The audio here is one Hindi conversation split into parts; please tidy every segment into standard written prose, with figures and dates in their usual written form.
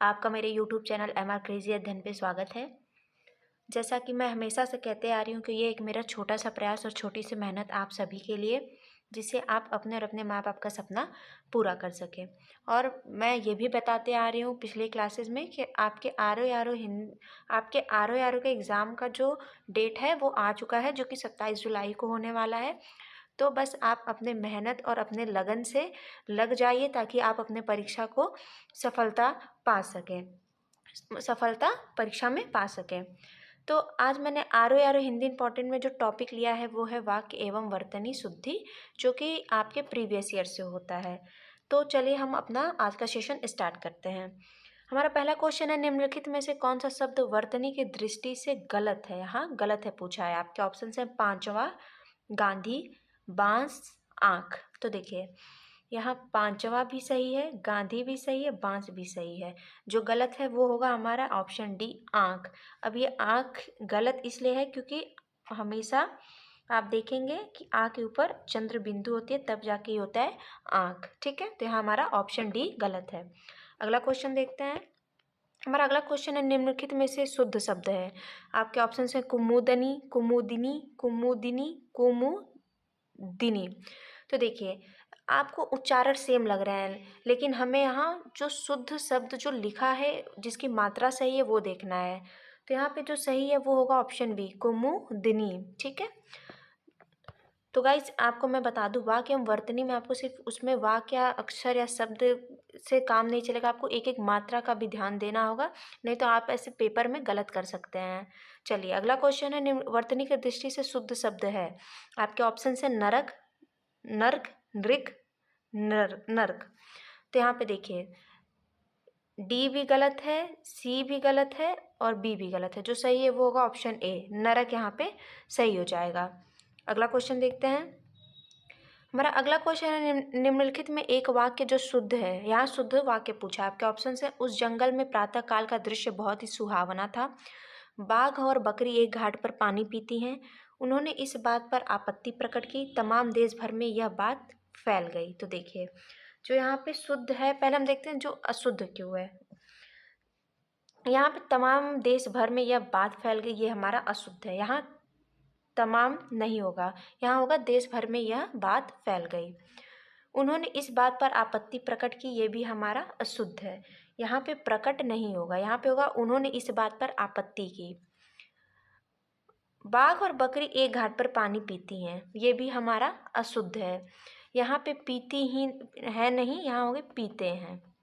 आपका मेरे YouTube चैनल MR क्रेजी अध्ययन पे स्वागत है। जैसा कि मैं हमेशा से कहते आ रही हूँ कि ये एक मेरा छोटा सा प्रयास और छोटी सी मेहनत आप सभी के लिए, जिससे आप अपने और अपने माँ बाप का सपना पूरा कर सकें। और मैं ये भी बताते आ रही हूँ पिछले क्लासेस में कि आपके आर ओ के एग्ज़ाम का जो डेट है वो आ चुका है, जो कि 27 जुलाई को होने वाला है। तो बस आप अपने मेहनत और अपने लगन से लग जाइए ताकि आप अपने परीक्षा को सफलता परीक्षा में पा सकें। तो आज मैंने आर ओ हिंदी इम्पॉर्टेंट में जो टॉपिक लिया है वो है वाक्य एवं वर्तनी शुद्धि, जो कि आपके प्रीवियस ईयर से होता है। तो चलिए हम अपना आज का सेशन स्टार्ट करते हैं। हमारा पहला क्वेश्चन है, निम्नलिखित में से कौन सा शब्द वर्तनी की दृष्टि से गलत है। हाँ, गलत है पूछा है। आपके ऑप्शन है पांचवा गांधी, बांस, आँख। तो देखिए यहाँ पांचवा भी सही है, गांधी भी सही है, बांस भी सही है। जो गलत है वो होगा हमारा ऑप्शन डी, आँख। अब ये आँख गलत इसलिए है क्योंकि हमेशा आप देखेंगे कि आँख के ऊपर चंद्र बिंदु होती है, तब जाके ये होता है आँख। ठीक है, तो यहाँ हमारा ऑप्शन डी गलत है। अगला क्वेश्चन देखते हैं। हमारा अगला क्वेश्चन है, निम्नलिखित में से शुद्ध शब्द है। आपके ऑप्शन है कुमुदनी, कुमुदिनी, कुमुदिनी, कुमुदिनी। तो देखिए आपको उच्चारण सेम लग रहा है, लेकिन हमें यहाँ जो शुद्ध शब्द जो लिखा है, जिसकी मात्रा सही है वो देखना है। तो यहाँ पे जो सही है वो होगा ऑप्शन बी, कुमुदिनी। ठीक है, तो गाइज आपको मैं बता दूं, वाक्य एवं वर्तनी में आपको सिर्फ उसमें वाक्य या अक्षर या शब्द से काम नहीं चलेगा, आपको एक एक मात्रा का भी ध्यान देना होगा, नहीं तो आप ऐसे पेपर में गलत कर सकते हैं। चलिए अगला क्वेश्चन है, वर्तनी की दृष्टि से शुद्ध शब्द है। आपके ऑप्शन है नरक, नर्क, नृक, नर्क। तो यहाँ पे देखिए डी भी गलत है, सी भी गलत है और बी भी गलत है। जो सही है वो होगा ऑप्शन ए, नरक यहाँ पे सही हो जाएगा। अगला क्वेश्चन देखते हैं। हमारा अगला क्वेश्चन है, निम्नलिखित में एक वाक्य जो शुद्ध है। यहाँ शुद्ध वाक्य पूछा है। आपके ऑप्शन है, उस जंगल में प्रातः काल का दृश्य बहुत ही सुहावना था। बाघ और बकरी एक घाट पर पानी पीती हैं। उन्होंने इस बात पर आपत्ति प्रकट की। तमाम देश भर में यह बात फैल गई। तो देखिए जो यहाँ पे शुद्ध है, पहले हम देखते हैं जो अशुद्ध क्यों है। यहाँ पे तमाम देश भर में यह बात फैल गई, ये हमारा अशुद्ध है। यहाँ तमाम नहीं होगा, यहाँ होगा देश भर में यह बात फैल गई। उन्होंने इस बात पर आपत्ति प्रकट की, ये भी हमारा अशुद्ध है। यहाँ पे प्रकट नहीं होगा, यहाँ पे होगा उन्होंने इस बात पर आपत्ति की। बाघ और बकरी एक घाट पर पानी पीती हैं, ये भी हमारा अशुद्ध है। यहाँ पे पीती ही है नहीं, यहाँ होंगे पीते हैं।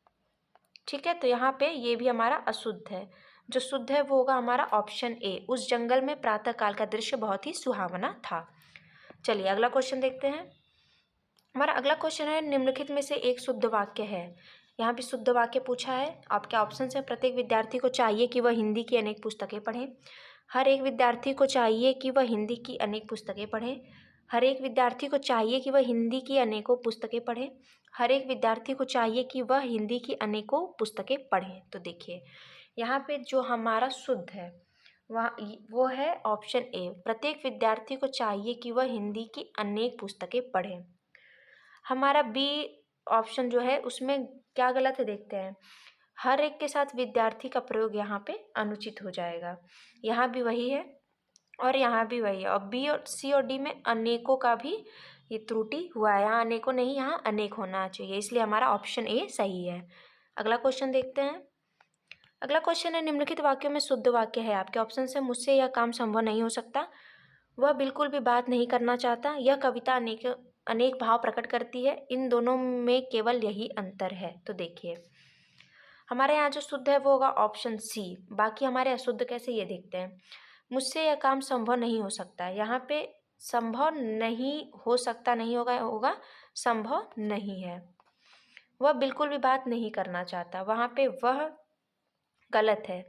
ठीक है, तो यहाँ पे ये भी हमारा अशुद्ध है। जो शुद्ध है वो होगा हमारा ऑप्शन ए, उस जंगल में प्रातः काल का दृश्य बहुत ही सुहावना था। चलिए अगला क्वेश्चन देखते हैं। हमारा अगला क्वेश्चन है, निम्नलिखित में से एक शुद्ध वाक्य है। यहाँ पे शुद्ध वाक्य पूछा है। आपके ऑप्शन है, प्रत्येक विद्यार्थी को चाहिए कि वह हिंदी की अनेक पुस्तकें पढ़े। हर एक विद्यार्थी को चाहिए कि वह हिंदी की अनेक पुस्तकें पढ़े। हर एक विद्यार्थी को चाहिए कि वह हिंदी की अनेकों पुस्तकें पढ़े। हर एक विद्यार्थी को चाहिए कि वह हिंदी की अनेकों पुस्तकें पढ़ें। तो देखिए यहाँ पे जो हमारा शुद्ध है वो है ऑप्शन ए, प्रत्येक विद्यार्थी को चाहिए कि वह हिंदी की अनेक पुस्तकें पढ़े। हमारा बी ऑप्शन जो है उसमें क्या गलत है देखते हैं। हर एक के साथ विद्यार्थी का प्रयोग यहाँ पे अनुचित हो जाएगा। यहाँ भी वही है और यहाँ भी वही है, और बी और सी और डी में अनेकों का भी ये त्रुटि हुआ है। यहाँ अनेकों नहीं, यहाँ अनेक होना चाहिए, इसलिए हमारा ऑप्शन ए सही है। अगला क्वेश्चन देखते हैं। अगला क्वेश्चन है, निम्नलिखित वाक्यों में शुद्ध वाक्य है। आपके ऑप्शन से, मुझसे यह काम संभव नहीं हो सकता, वह बिल्कुल भी बात नहीं करना चाहता, यह कविता अनेक भाव प्रकट करती है, इन दोनों में केवल यही अंतर है। तो देखिए हमारे यहाँ जो शुद्ध है वो होगा ऑप्शन सी। बाकी हमारे अशुद्ध कैसे, ये देखते हैं। मुझसे यह काम संभव नहीं हो सकता, यहाँ पे संभव नहीं हो सकता नहीं होगा संभव नहीं है। वह बिल्कुल भी बात नहीं करना चाहता, वहाँ पे वह गलत है,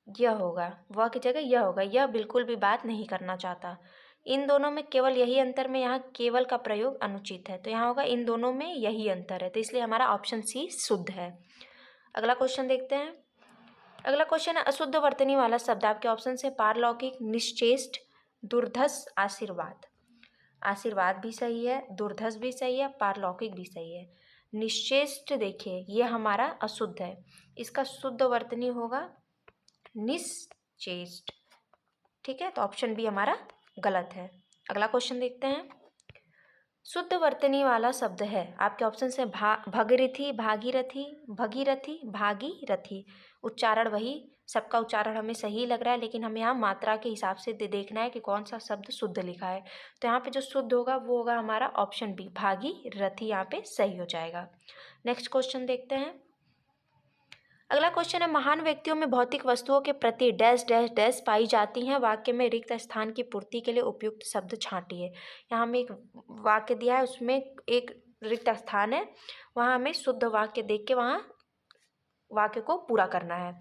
यह होगा, वह की जगह यह होगा, यह बिल्कुल भी बात नहीं करना चाहता। इन दोनों में केवल यही अंतर में यहाँ केवल का प्रयोग अनुचित है, तो यहाँ होगा इन दोनों में यही अंतर है, तो इसलिए हमारा ऑप्शन सी शुद्ध है। अगला क्वेश्चन देखते हैं। अगला क्वेश्चन है, अशुद्ध वर्तनी वाला शब्द। आपके ऑप्शन से पारलौकिक, निश्चेष्ट, दुर्धस, आशीर्वाद। आशीर्वाद भी सही है, दुर्धस भी सही है, पारलौकिक भी सही है। निश्चेष्ट देखिए ये हमारा अशुद्ध है, इसका शुद्ध वर्तनी होगा निश्चेष्ट। ठीक है, तो ऑप्शन बी हमारा गलत है। अगला क्वेश्चन देखते हैं। शुद्ध वर्तनी वाला शब्द है, आपके ऑप्शन से भगीरथी, भागीरथी, भगीरथी, भागीरथी। उच्चारण वही, सबका उच्चारण हमें सही लग रहा है, लेकिन हमें यहाँ मात्रा के हिसाब से देखना है कि कौन सा शब्द शुद्ध लिखा है। तो यहाँ पे जो शुद्ध होगा वो होगा हमारा ऑप्शन बी, भागीरथी, यहाँ पे सही हो जाएगा। नेक्स्ट क्वेश्चन देखते हैं। अगला क्वेश्चन है, महान व्यक्तियों में भौतिक वस्तुओं के प्रति डैश डैश डैश पाई जाती हैं, वाक्य में रिक्त स्थान की पूर्ति के लिए उपयुक्त शब्द छांटिए। यहाँ हमें एक वाक्य दिया है, उसमें एक रिक्त स्थान है, वहाँ हमें शुद्ध वाक्य देख के वहाँ वाक्य को पूरा करना है।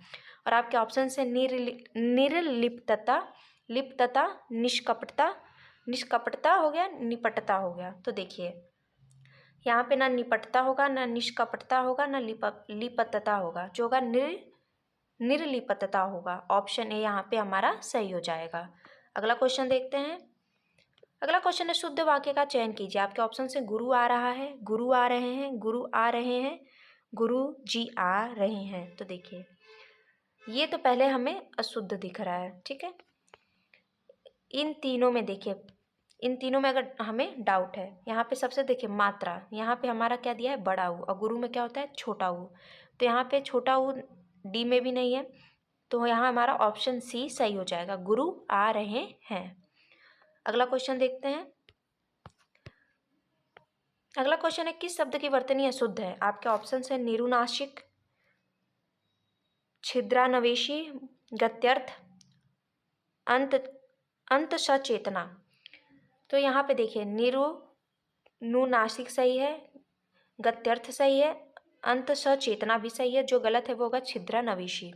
और आपके ऑप्शन से निर्लिप्तता, लिप्तता, निष्कपटता, निष्कपटता हो गया, निपटता हो गया। तो देखिए यहाँ पे ना निपटता होगा, ना निष्कपटता होगा, ना लिपतता होगा, जो होगा निर्लिपतता होगा। ऑप्शन ए यहाँ पे हमारा सही हो जाएगा। अगला क्वेश्चन देखते हैं। अगला क्वेश्चन है, शुद्ध वाक्य का चयन कीजिए। आपके ऑप्शन से गुरु आ रहा है, गुरु आ रहे हैं, गुरु आ रहे हैं, गुरु जी आ रहे हैं। तो देखिए ये तो पहले हमें अशुद्ध दिख रहा है। ठीक है, इन तीनों में देखिए, इन तीनों में अगर हमें डाउट है, यहाँ पे सबसे देखिए मात्रा, यहाँ पे हमारा क्या दिया है, बड़ा ऊ, और गुरु में क्या होता है, छोटा ऊ। तो यहाँ पे छोटा ऊ डी में भी नहीं है, तो यहाँ हमारा ऑप्शन सी सही हो जाएगा, गुरु आ रहे हैं। अगला क्वेश्चन देखते हैं। अगला क्वेश्चन है, किस शब्द की वर्तनी अशुद्ध है। आपके ऑप्शन है निरुनासिक, छिद्रानवेशी, गत्यर्थ, अंत सचेतना। तो यहाँ पे देखिए नुनासिक सही है, गत्यर्थ सही है, अंत सचेतना भी सही है। जो गलत है वो होगा छिद्रानवेशी।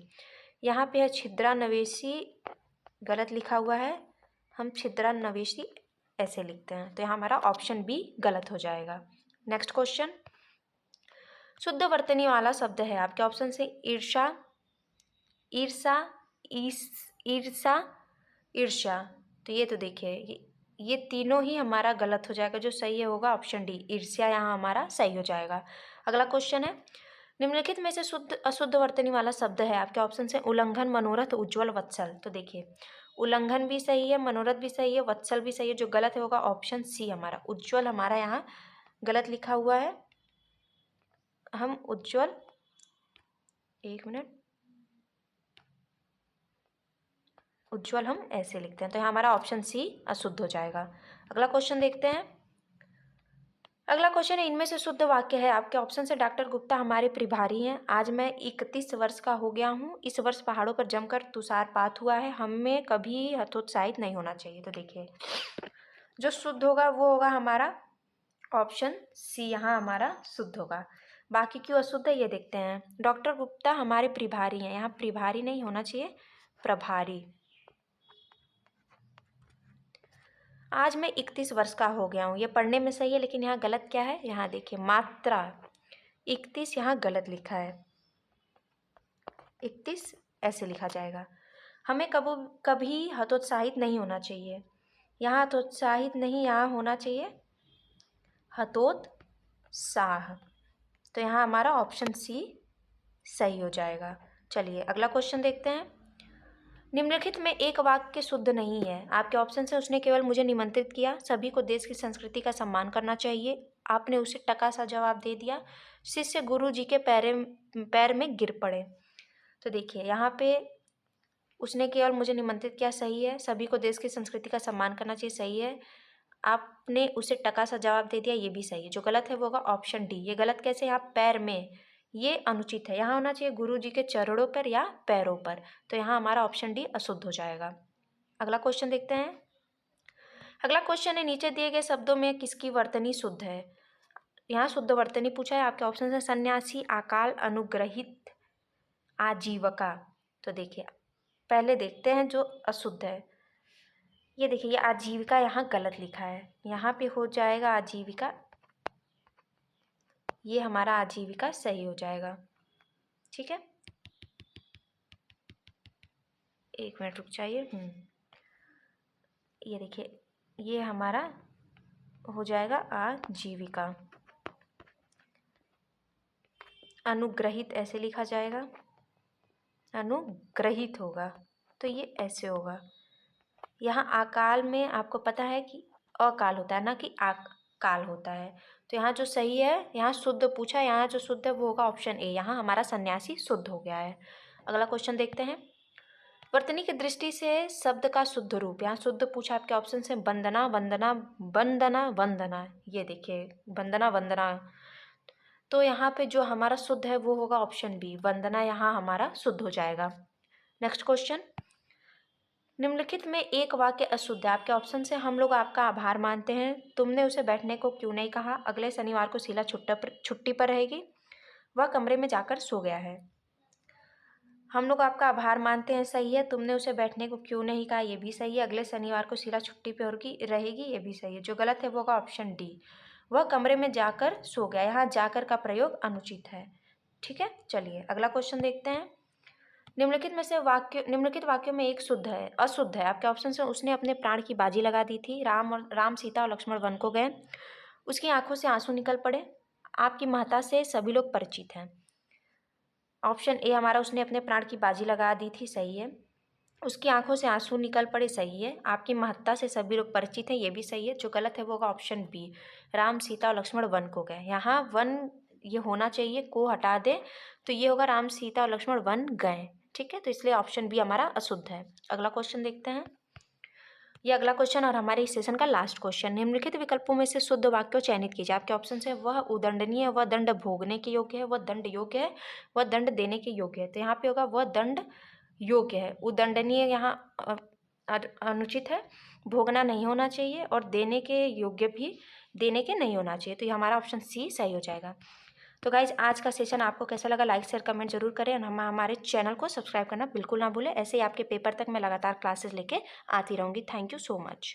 यहाँ पे है छिद्रानवेशी, गलत लिखा हुआ है, हम छिद्रानवेशी ऐसे लिखते हैं, तो यहाँ हमारा ऑप्शन बी गलत हो जाएगा। नेक्स्ट क्वेश्चन, शुद्ध वर्तनी वाला शब्द है। आपके ऑप्शन से ईर्षा, ईर्षा, ईर्षा, ईर्ष्या। तो ये तो देखिए ये तीनों ही हमारा गलत हो जाएगा, जो सही है होगा ऑप्शन डी, ईर्ष्या, यहाँ हमारा सही हो जाएगा। अगला क्वेश्चन है, निम्नलिखित में से शुद्ध अशुद्ध वर्तनी वाला शब्द है। आपके ऑप्शन से उल्लंघन, मनोरथ, उज्ज्वल, वत्सल। तो देखिए उल्लंघन भी सही है, मनोरथ भी सही है, वत्सल भी सही है। जो गलत है होगा ऑप्शन सी हमारा, उज्ज्वल हमारा यहाँ गलत लिखा हुआ है। हम उज्ज्वल, एक मिनट, उज्ज्वल हम ऐसे लिखते हैं, तो यहाँ हमारा ऑप्शन सी अशुद्ध हो जाएगा। अगला क्वेश्चन देखते हैं। अगला क्वेश्चन है, इनमें से शुद्ध वाक्य है। आपके ऑप्शन से डॉक्टर गुप्ता हमारे प्रभारी हैं, आज मैं 31 वर्ष का हो गया हूँ, इस वर्ष पहाड़ों पर जमकर तुषारपात हुआ है, हमें कभी हतोत्साहित नहीं होना चाहिए। तो देखिए जो शुद्ध होगा वो होगा हमारा ऑप्शन सी, यहाँ हमारा शुद्ध होगा। बाकी क्यों अशुद्ध है ये देखते हैं। डॉक्टर गुप्ता हमारे प्रभारी हैं, यहाँ प्रभारी नहीं होना चाहिए, प्रभारी। आज मैं 31 वर्ष का हो गया हूँ, ये पढ़ने में सही है, लेकिन यहाँ गलत क्या है, यहाँ देखिए मात्रा 31 यहाँ गलत लिखा है, 31 ऐसे लिखा जाएगा। हमें कभी हतोत्साहित नहीं होना चाहिए, यहाँ हतोत्साहित नहीं, यहाँ होना चाहिए हतोत्साह। तो यहाँ हमारा ऑप्शन सी सही हो जाएगा। चलिए अगला क्वेश्चन देखते हैं। निम्नलिखित में एक वाक्य शुद्ध नहीं है। आपके ऑप्शन से उसने केवल मुझे निमंत्रित किया, सभी को देश की संस्कृति का सम्मान करना चाहिए, आपने उसे टका सा जवाब दे दिया, शिष्य गुरु जी के पैर में गिर पड़े। तो देखिए यहाँ पे उसने केवल मुझे निमंत्रित किया सही है, सभी को देश की संस्कृति का सम्मान करना चाहिए सही है, आपने उसे टका सा जवाब दे दिया ये भी सही है। जो गलत है वो होगा ऑप्शन डी। ये गलत कैसे, यहाँ पैर में, ये अनुचित है, यहाँ होना चाहिए गुरु जी के चरणों पर या पैरों पर। तो यहाँ हमारा ऑप्शन डी अशुद्ध हो जाएगा। अगला क्वेश्चन देखते हैं। अगला क्वेश्चन है, नीचे दिए गए शब्दों में किसकी वर्तनी शुद्ध है। यहाँ शुद्ध वर्तनी पूछा है। आपके ऑप्शन है सन्यासी, अकाल, अनुग्रहित, आजीविका। तो देखिए पहले देखते हैं जो अशुद्ध है। ये देखिए ये आजीविका यहाँ गलत लिखा है, यहाँ पे हो जाएगा आजीविका, ये हमारा आजीविका सही हो जाएगा। ठीक है, एक मिनट रुक जाइए। ये देखिए ये हमारा हो जाएगा आजीविका। अनुग्रहित ऐसे लिखा जाएगा, अनुग्रहित होगा, तो ये ऐसे होगा। यहाँ आकाल में आपको पता है कि अकाल होता है, ना कि आकाल होता है। तो यहाँ जो सही है, यहाँ शुद्ध पूछा, यहाँ जो शुद्ध है वो होगा ऑप्शन ए। यहाँ हमारा सन्यासी शुद्ध हो गया है। अगला क्वेश्चन देखते हैं। वर्तनी की दृष्टि से शब्द का शुद्ध रूप, यहाँ शुद्ध पूछा आपके ऑप्शन से वंदना, वंदना, वंदना, वंदना। ये देखिए वंदना, वंदना। तो यहाँ पे जो हमारा शुद्ध है वो होगा ऑप्शन बी, वंदना यहाँ हमारा शुद्ध हो जाएगा। Next question. निम्नलिखित में एक वाक्य अशुद्ध है। आपके ऑप्शन से हम लोग आपका आभार मानते हैं, तुमने उसे बैठने को क्यों नहीं कहा, अगले शनिवार को शीला छुट्टी पर रहेगी, वह कमरे में जाकर सो गया है। हम लोग आपका आभार मानते हैं, सही है। तुमने उसे बैठने को क्यों नहीं कहा, ये भी सही है। अगले शनिवार को शीला छुट्टी पर रहेगी, ये भी सही है। जो गलत है वो होगा ऑप्शन डी, वह कमरे में जाकर सो गया। यहाँ जाकर का प्रयोग अनुचित है। ठीक है, चलिए अगला क्वेश्चन देखते हैं। निम्नलिखित वाक्यों में एक शुद्ध है, अशुद्ध है। आपके ऑप्शन से उसने अपने प्राण की बाजी लगा दी थी, राम सीता और लक्ष्मण वन को गए, उसकी आंखों से आंसू निकल पड़े, आपकी महत्ता से सभी लोग परिचित हैं। ऑप्शन ए हमारा उसने अपने प्राण की बाजी लगा दी थी, सही है। उसकी आंखों से आंसू निकल पड़े, सही है। आपकी महत्ता से सभी लोग परिचित हैं, ये भी सही है। जो गलत है वो होगा ऑप्शन बी, राम सीता और लक्ष्मण वन को गए। यहाँ वन ये होना चाहिए, को हटा दे तो ये होगा राम सीता और लक्ष्मण वन गए। ठीक है, तो इसलिए ऑप्शन बी हमारा अशुद्ध है। अगला क्वेश्चन देखते हैं। ये अगला क्वेश्चन और हमारे इस सेशन का लास्ट क्वेश्चन। निम्नलिखित विकल्पों में से शुद्ध वाक्य को चयनित कीजिए। आपके ऑप्शन है वह उदंडनीय है, वह दंड भोगने के योग्य है, वह दंड योग्य है, वह दंड देने के योग्य है। तो यहाँ पे होगा वह दंड योग्य है। उदंडनीय यहाँ अनुचित है, भोगना नहीं होना चाहिए, और देने के योग्य भी देने के नहीं होना चाहिए। तो ये हमारा ऑप्शन सी सही हो जाएगा। तो गाइज आज का सेशन आपको कैसा लगा, लाइक शेयर कमेंट जरूर करें, और हमारे चैनल को सब्सक्राइब करना बिल्कुल ना भूलें। ऐसे ही आपके पेपर तक मैं लगातार क्लासेस लेके आती रहूँगी। Thank you so much.